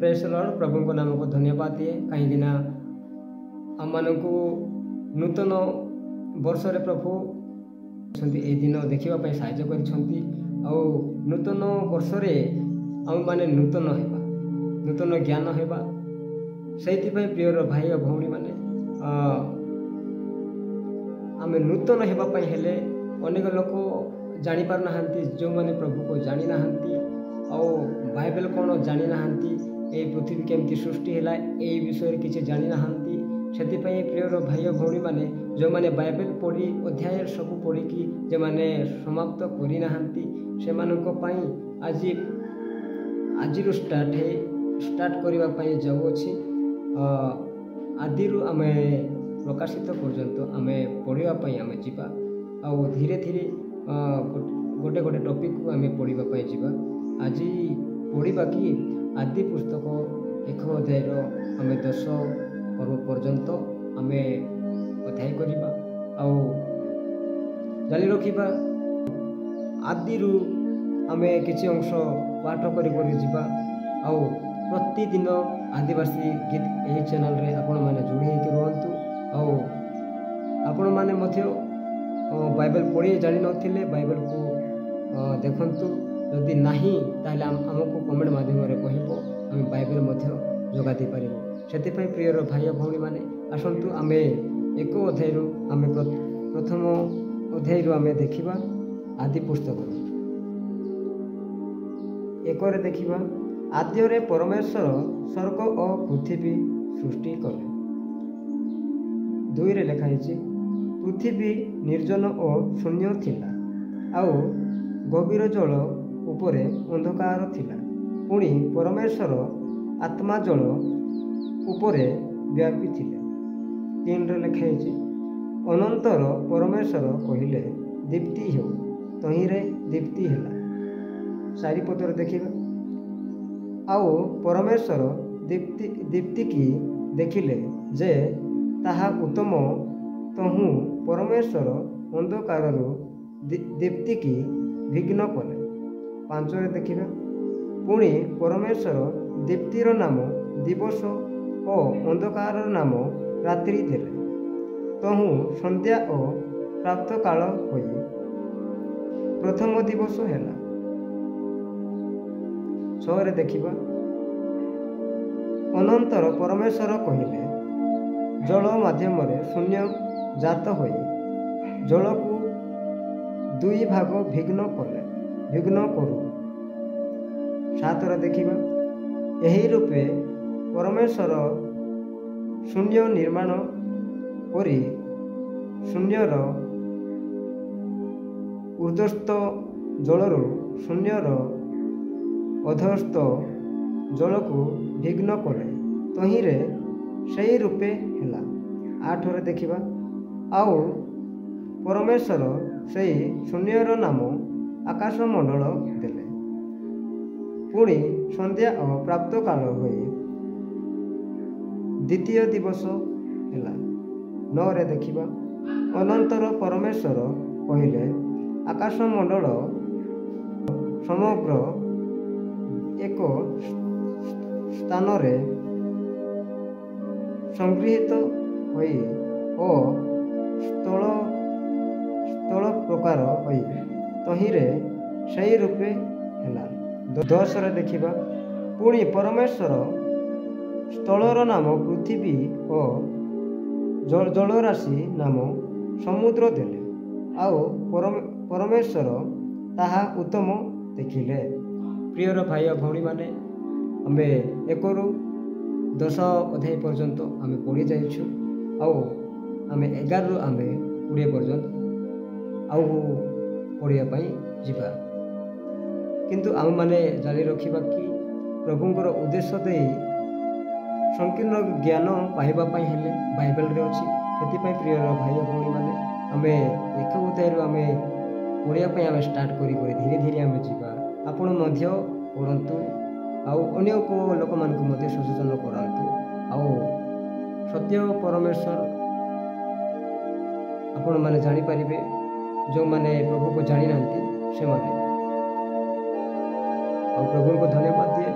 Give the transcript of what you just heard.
Praise Lord प्रभु को नाम को धन्यवाद दिए कहीं आम नूतन वर्ष रे प्रभु ए दिन देखापी साहय कर नूतन वर्ष रे आम माने नूतन हेबा नूतन ज्ञान हेबा से प्रियर भाई और भौणी माने आम नूतन हेबापी हेले अनेक लोक जानी पार ना जो माने प्रभु को जानी ना बाइबल कौन जानी ना पृथ्वी केमती सृष्टि है ये विषय किसी जानी ना से प्रियर भाई और भौणी मैंने जो मैंने बाइबल पढ़ी अध्याय सब पढ़ी जो मैंने समाप्त करना से आज आज स्टार्ट करने जाऊँगी आदि आम प्रकाशित पर्यंत आम पढ़ापी आम जा धीरे धीरे गोटे गोटे टॉपिक को आम पढ़ापी जा आज पढ़ा कि आदि पुस्तक 1 अध्याय आम 10 पर्व पर्यंत आम अध्याय करवा जारी रखा आदि आम किसी अंश पाठ कर प्रतिदिन आदिवासी गीत यही चैनल रे आपण मैंने जोड़ी रुहतु आपण मैंने बाइबल पढ़ी जानी नथिले बाइबल को देखंतु जदि नहीं ताले आमको कमेंट माध्यम कहब आम बाइबल जोगा दे पारिबो से प्रियर भाई भौणी मैंने आसतु आम 1 अध्याय आम प्रथम अध्याय आम देखा आदि पुस्तक 1 देखा आद्य परमेश्वर स्वर्ग और पृथ्वी सृष्टि कले 2 रे लिखाई पृथ्वी निर्जन और शून्य थिला आउ गभीर जल उपरे अंधकार थिला पुणी परमेश्वर आत्मा जल उपरे व्यापी थिले 3 रे लिखाई अनंतर परमेश्वर कहिले दीप्ति हो तहिरे दीप्ति हैला 4 पदर देखिबा आउ परमेश्वर दीप्ति की देखिले जे ताहा उत्तम तहु परमेश्वर अंधकार दीप्ति की विघ्न कले 5 रे देखिबा पुणी परमेश्वर दीप्तिर नाम दिवस और अंधकार नाम रात्रि देले तहु संध्या और प्राप्त काल होई प्रथम दिवस हैला 6 रे देखिबा अनंतर परमेश्वर कहिले जल माध्यम शून्य जात होई जल को 2 भाग विघ्न करू 7 रे देखिबा यही रूपे परमेश्वर शून्य निर्माण करी शून्यर ऊर्ध्वस्थ जलरू शून्यर अधस्थ जल को विघ्न कले तहिरे सही रूपे हैला 8 रे देखिबा आउ परमेश्वर सही शून्यर नाम आकाश मंडल देले पुणी संध्या और प्राप्त काल होई द्वितीय दिवस हैला 9 रे देखिबा अनंतर परमेश्वर कहिले आकाश मंडल समग्र एक स्थान रे संगृहित होई ओ स्थल प्रकार होई तहिरे सही रूपे हैला 10 रे देखिबा पुणी परमेश्वर स्थलर नाम पृथ्वी और जलराशि नाम समुद्र देले आउ परमेश्वर ताहा उत्तम देखिले प्रियर भाई और भौणी माने आम 1 ରୁ 10 अध्याय पर्यंत आम पढ़ी जाइछु आम 11 ରୁ आम 20 पर्यंत आउ पढ़ापी जा किंतु आम माने जारी रखा कि प्रभुंकर उद्देश्य दे संकीर्ण ज्ञान पाइबापी हेले बाइबल रे अछि सेति प्रिय भाई और भौणी माने आम 1 अध्याय आम पढ़ापी आम स्टार्ट करी धीरे धीरे आम जा आपण मध्य पढ़तु अन्य को लोक मान सचेतन करातु सत्य परमेश्वर आपण मैंने जानीपर जो मैंने प्रभु को जानी ना से प्रभु को धन्यवाद दिए।